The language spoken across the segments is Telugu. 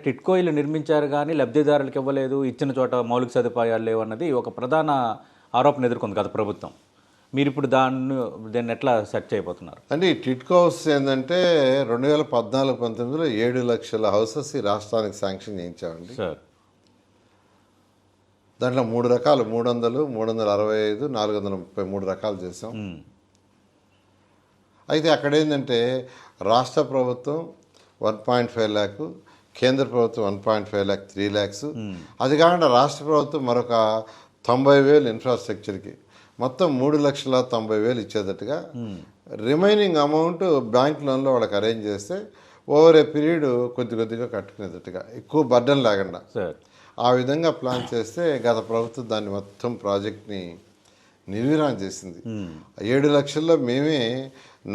టిట్కో ఇల్లు నిర్మించారు కానీ లబ్ధిదారులకు ఇవ్వలేదు, ఇచ్చిన చోట మౌలిక సదుపాయాలు లేవు అన్నది ఒక ప్రధాన ఆరోపణ ఎదుర్కొంది గత ప్రభుత్వం. మీరు ఇప్పుడు దాన్ని ఎట్లా సెట్ చేయబోతున్నారు? అంటే ఈ టిట్కో హౌస్ ఏంటంటే 2014-19లో 7 లక్షల హౌసెస్ ఈ రాష్ట్రానికి శాంక్షన్ చేయించామండి సార్. దాంట్లో 3 రకాలు 300, 365, 433 రకాలు చేసాం. అయితే అక్కడ ఏంటంటే రాష్ట్ర ప్రభుత్వం 1.5 ల్యాక్, కేంద్ర ప్రభుత్వం 1.5 ల్యాక్, 3 ల్యాక్స్. అది కాకుండా రాష్ట్ర ప్రభుత్వం మరొక 90,000 ఇన్ఫ్రాస్ట్రక్చర్కి, మొత్తం 3,90,000 ఇచ్చేటట్టుగా రిమైనింగ్ అమౌంట్ బ్యాంక్ లోన్లో వాళ్ళకి అరేంజ్ చేస్తే ఓవర్ ఏ పీరియడ్ కొద్దిగా కట్టుకునేటట్టుగా, ఎక్కువ బర్డన్ లేకుండా ఆ విధంగా ప్లాన్ చేస్తే గత ప్రభుత్వం దాన్ని మొత్తం ప్రాజెక్ట్ని నిర్వీర్యం చేసింది. 7 లక్షల్లో మేమే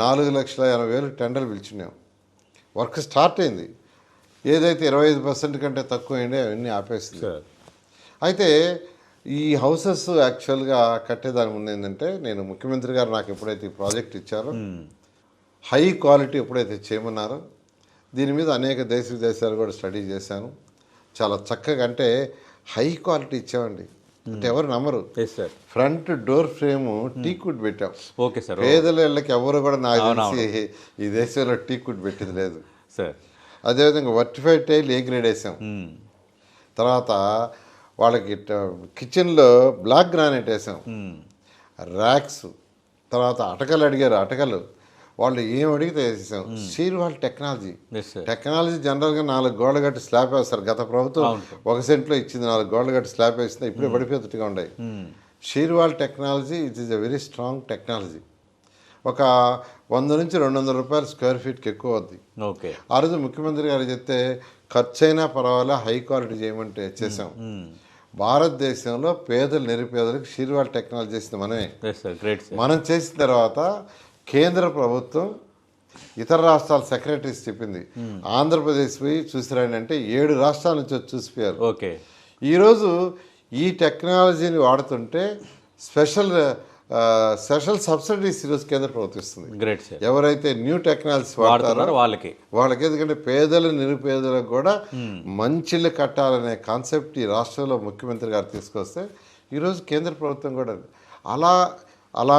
4,80,000 టెండర్లు పిలిచినాం. వర్క్ స్టార్ట్ అయింది. ఏదైతే 25% కంటే తక్కువ అయిందో అవన్నీ ఆపేసింది. అయితే ఈ హౌసెస్ యాక్చువల్గా కట్టేదాని ముందు ఏంటంటే, నేను ముఖ్యమంత్రి గారు నాకు ఎప్పుడైతే ఈ ప్రాజెక్ట్ ఇచ్చారో, హై క్వాలిటీ ఎప్పుడైతే చేయమన్నారో, దీని మీద అనేక దేశాలు కూడా స్టడీ చేశాను. చాలా చక్కగా, అంటే హై క్వాలిటీ ఇచ్చామండి. అంటే ఎవరు నమ్మరు. ఫ్రంట్ డోర్ ఫ్రేమ్ టీకుడ్ పెట్టాం. పేదల ఇళ్ళకి ఎవరు కూడా నాకు తెలిసి ఈ దేశంలో టీకుడ్ పెట్టింది లేదు. అదేవిధంగా వర్టిఫైడ్ టైల్ ఏ గ్రేడ్ వేసాం. తర్వాత వాళ్ళకి కిచెన్లో బ్లాక్ గ్రానైట్ వేసాం. ర్యాక్స్, తర్వాత అటకలు అడిగారు, అటకలు వాళ్ళు ఏం అడిగితే వేసేసాం. స్టీల్ వాల్ టెక్నాలజీ జనరల్గా 4 గోడలు కట్టి స్లాబ్ వేస్తారు. గత ప్రభుత్వం 1 సెంట్లో ఇచ్చింది, 4 గోడలు కట్టి స్లాబ్ వేసింది, ఇప్పుడే పడిపోతుగా ఉన్నాయి. Shear wall technology it is a very strong technology. ఒక 100 నుంచి 200 రూపాయలు స్క్వేర్ ఫీట్కి ఎక్కువ అవుద్ది. ఆ రోజు ముఖ్యమంత్రి గారు చెప్తే ఖర్చు అయినా పర్వాలా హై క్వాలిటీ చేయమంటే చేసాం. భారతదేశంలో పేదలు నిరుపేదలకు షీర్ వాల్ టెక్నాలజీ చేసింది మనమే. మనం చేసిన తర్వాత కేంద్ర ప్రభుత్వం ఇతర రాష్ట్రాల సెక్రటరీస్ చెప్పింది, ఆంధ్రప్రదేశ్ పోయి చూసిరండి అంటే 7 రాష్ట్రాల నుంచి వచ్చి చూసిపోయారు. ఈరోజు ఈ టెక్నాలజీని వాడుతుంటే స్పెషల్ సబ్సిడీస్ ఈరోజు కేంద్ర ప్రభుత్వం ఇస్తుంది. ఎవరైతే న్యూ టెక్నాలజీస్ వాడతారో వాళ్ళకి, ఎందుకంటే పేదలు నిరుపేదలకు కూడా మంచి ఇల్లు కట్టాలనే కాన్సెప్ట్ ఈ రాష్ట్రంలో ముఖ్యమంత్రి గారు తీసుకొస్తే ఈరోజు కేంద్ర ప్రభుత్వం కూడా అలా